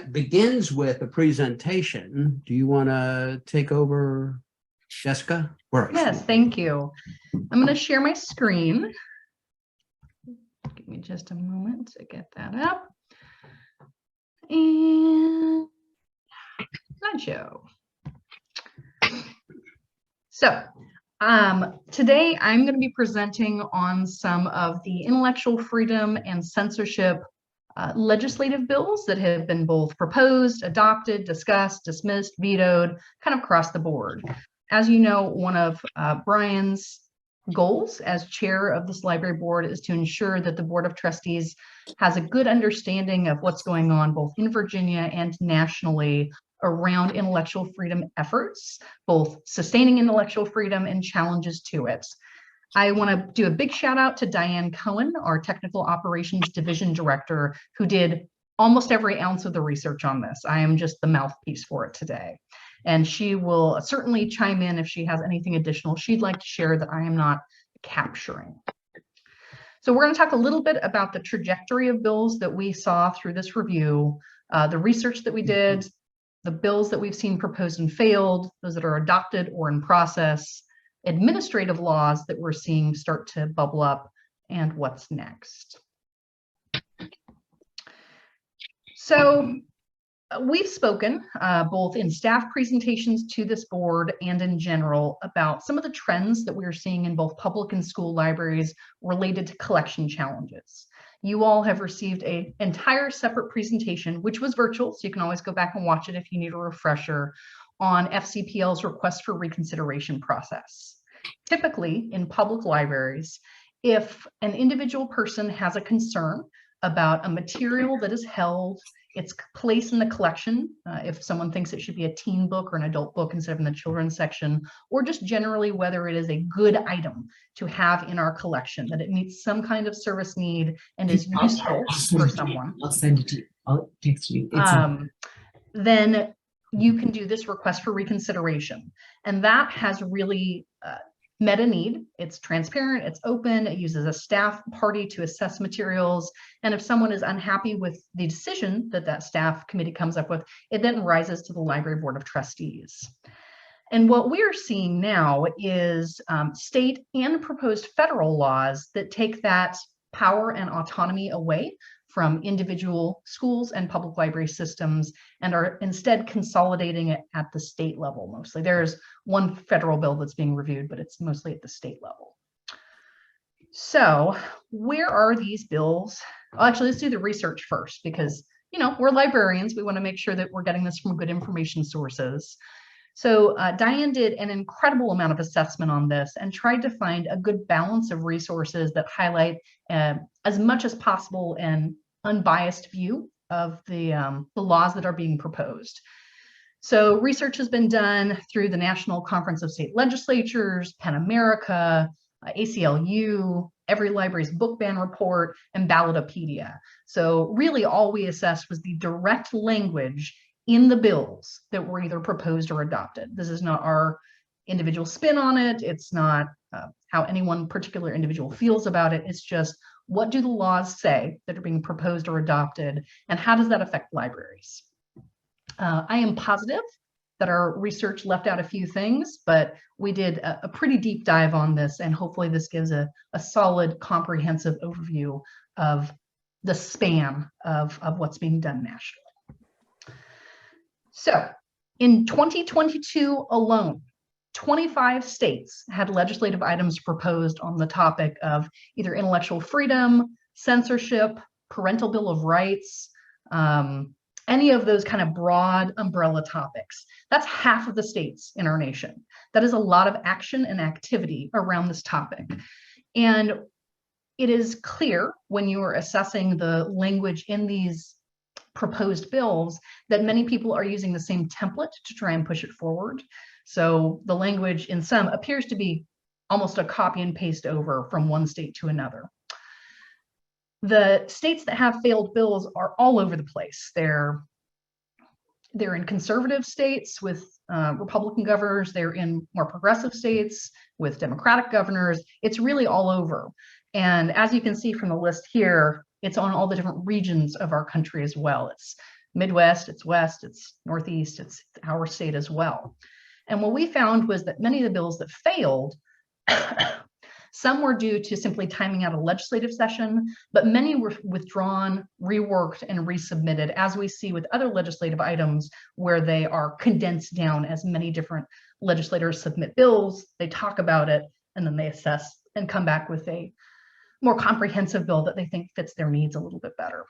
that begins with a presentation. Do you want to take over, Jessica? Yes, thank you. I'm going to share my screen. Give me just a moment to get that up. And slideshow. So today I'm going to be presenting on some of the intellectual freedom and censorship legislative bills that have been both proposed, adopted, discussed, dismissed, vetoed, kind of across the board. As you know, one of Brian's goals as chair of this library board is to ensure that the Board of Trustees has a good understanding of what's going on both in Virginia and nationally around intellectual freedom efforts, both sustaining intellectual freedom and challenges to it. I want to do a big shout out to Diane Cohen, our Technical Operations Division Director, who did almost every ounce of the research on this. I am just the mouthpiece for it today. And she will certainly chime in if she has anything additional she'd like to share that I am not capturing. So we're going to talk a little bit about the trajectory of bills that we saw through this review, the research that we did, the bills that we've seen proposed and failed, those that are adopted or in process, administrative laws that we're seeing start to bubble up, and what's next. So we've spoken both in staff presentations to this board and in general about some of the trends that we're seeing in both public and school libraries related to collection challenges. You all have received an entire separate presentation, which was virtual, so you can always go back and watch it if you need a refresher, on FCPL's request for reconsideration process. Typically, in public libraries, if an individual person has a concern about a material that is held, its place in the collection, if someone thinks it should be a teen book or an adult book instead of in the children's section, or just generally whether it is a good item to have in our collection, that it meets some kind of service need and is useful for someone. I'll send it to you. I'll text you. Then you can do this request for reconsideration. And that has really met a need. It's transparent, it's open, it uses a staff party to assess materials. And if someone is unhappy with the decision that that staff committee comes up with, it then rises to the Library Board of Trustees. And what we're seeing now is state and proposed federal laws that take that power and autonomy away from individual schools and public library systems and are instead consolidating it at the state level mostly. There's one federal bill that's being reviewed, but it's mostly at the state level. So where are these bills? Well, actually, let's do the research first because, you know, we're librarians. We want to make sure that we're getting this from good information sources. So Diane did an incredible amount of assessment on this and tried to find a good balance of resources that highlight as much as possible an unbiased view of the laws that are being proposed. So research has been done through the National Conference of State Legislatures, PEN America, ACLU, Every Library's Book Ban Report, and Ballotopedia. So really all we assessed was the direct language in the bills that were either proposed or adopted. This is not our individual spin on it. It's not how any one particular individual feels about it. It's just what do the laws say that are being proposed or adopted, and how does that affect libraries? I am positive that our research left out a few things, but we did a pretty deep dive on this, and hopefully this gives a solid, comprehensive overview of the span of what's being done nationally. So in 2022 alone, 25 states had legislative items proposed on the topic of either intellectual freedom, censorship, parental bill of rights, any of those kind of broad umbrella topics. That's half of the states in our nation. That is a lot of action and activity around this topic. And it is clear when you are assessing the language in these proposed bills that many people are using the same template to try and push it forward. So the language in some appears to be almost a copy and paste over from one state to another. The states that have failed bills are all over the place. They're in conservative states with Republican governors. They're in more progressive states with Democratic governors. It's really all over. And as you can see from the list here, it's on all the different regions of our country as well. It's Midwest, it's West, it's Northeast, it's our state as well. And what we found was that many of the bills that failed, some were due to simply timing out a legislative session, but many were withdrawn, reworked, and resubmitted, as we see with other legislative items where they are condensed down as many different legislators submit bills, they talk about it, and then they assess and come back with a more comprehensive bill that they think fits their needs a little bit better.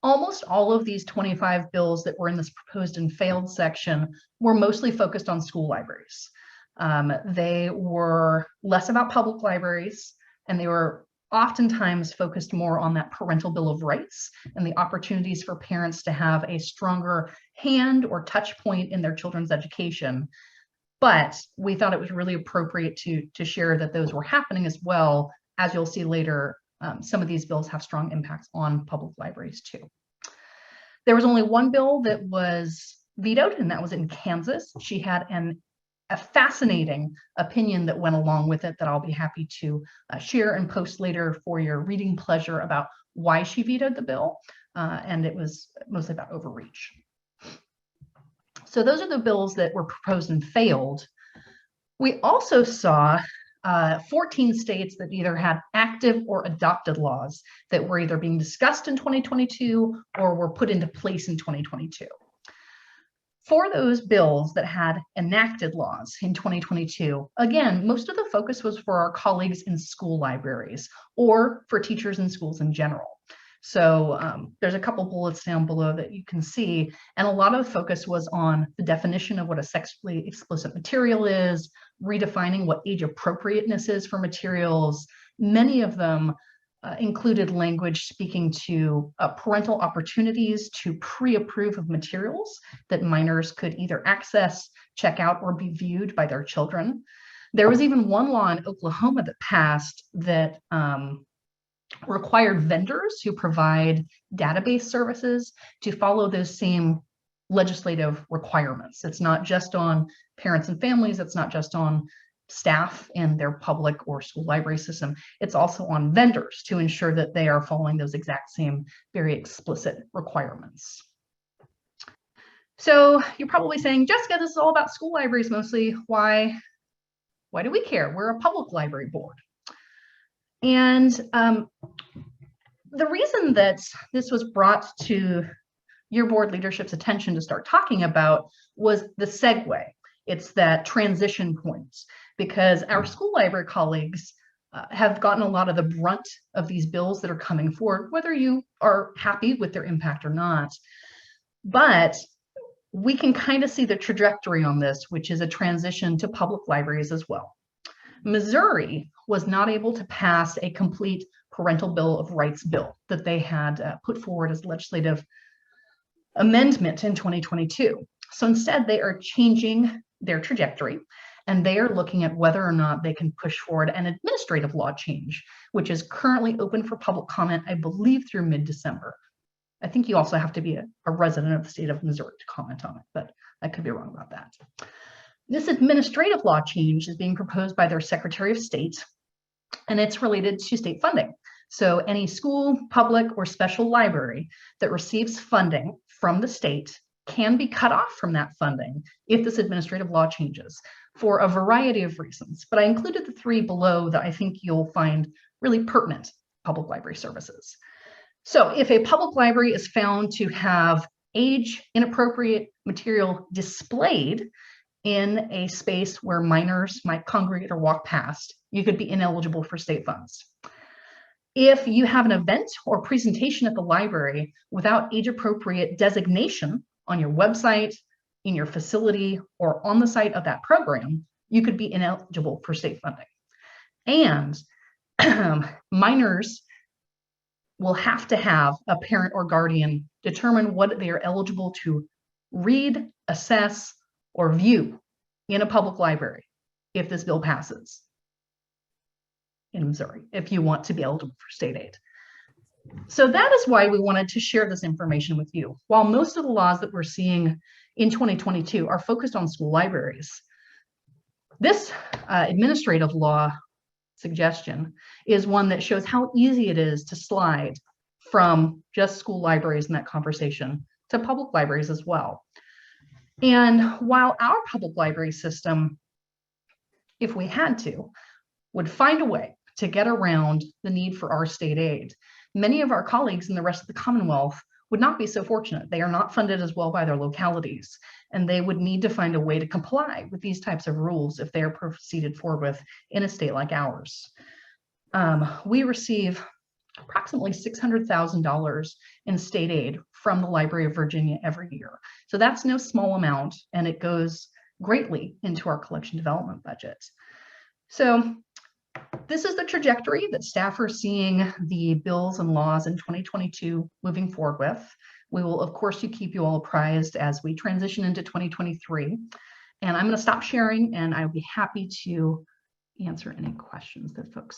Almost all of these 25 bills that were in this proposed and failed section were mostly focused on school libraries. They were less about public libraries, and they were oftentimes focused more on that parental bill of rights and the opportunities for parents to have a stronger hand or touch point in their children's education. But we thought it was really appropriate to share that those were happening as well. As you'll see later, some of these bills have strong impacts on public libraries too. There was only one bill that was vetoed, and that was in Kansas. She had a fascinating opinion that went along with it that I'll be happy to share and post later for your reading pleasure about why she vetoed the bill, and it was mostly about overreach. So those are the bills that were proposed and failed. We also saw 14 states that either had active or adopted laws that were either being discussed in 2022 or were put into place in 2022. For those bills that had enacted laws in 2022, again, most of the focus was for our colleagues in school libraries or for teachers in schools in general. So there's a couple bullets down below that you can see, and a lot of the focus was on the definition of what a sexually explicit material is, redefining what age appropriateness is for materials. Many of them included language speaking to parental opportunities to pre-approve of materials that minors could either access, check out, or be viewed by their children. There was even one law in Oklahoma that passed that required vendors who provide database services to follow those same legislative requirements. It's not just on parents and families, it's not just on staff in their public or school library system, it's also on vendors to ensure that they are following those exact same very explicit requirements. So you're probably saying, Jessica, this is all about school libraries mostly. Why do we care? We're a public library board. And the reason that this was brought to your board leadership's attention to start talking about was the segue. It's that transition point, because our school library colleagues have gotten a lot of the brunt of these bills that are coming forward, whether you are happy with their impact or not. But we can kind of see the trajectory on this, which is a transition to public libraries as well. Missouri was not able to pass a complete parental bill of rights bill that they had put forward as legislative amendment in 2022. So instead, they are changing their trajectory, and they are looking at whether or not they can push forward an administrative law change, which is currently open for public comment, I believe, through mid-December. I think you also have to be a resident of the state of Missouri to comment on it, but I could be wrong about that. This administrative law change is being proposed by their Secretary of State, and it's related to state funding. So any school, public, or special library that receives funding from the state can be cut off from that funding if this administrative law changes for a variety of reasons. But I included the three below that I think you'll find really pertinent to public library services. So if a public library is found to have age inappropriate material displayed in a space where minors might congregate or walk past, you could be ineligible for state funds. If you have an event or presentation at the library without age-appropriate designation on your website, in your facility, or on the site of that program, you could be ineligible for state funding. And minors will have to have a parent or guardian determine what they are eligible to read, assess, or view in a public library if this bill passes in Missouri, if you want to be eligible for state aid. So that is why we wanted to share this information with you. While most of the laws that we're seeing in 2022 are focused on school libraries, this administrative law suggestion is one that shows how easy it is to slide from just school libraries in that conversation to public libraries as well. And while our public library system, if we had to, would find a way to get around the need for our state aid, many of our colleagues in the rest of the Commonwealth would not be so fortunate. They are not funded as well by their localities, and they would need to find a way to comply with these types of rules if they are proceeded forward with in a state like ours. We receive approximately $600,000 in state aid from the Library of Virginia every year. So that's no small amount, and it goes greatly into our collection development budget. So this is the trajectory that staff are seeing the bills and laws in 2022 moving forward with. We will, of course, keep you all apprised as we transition into 2023. And I'm going to stop sharing, and I'll be happy to answer any questions that folks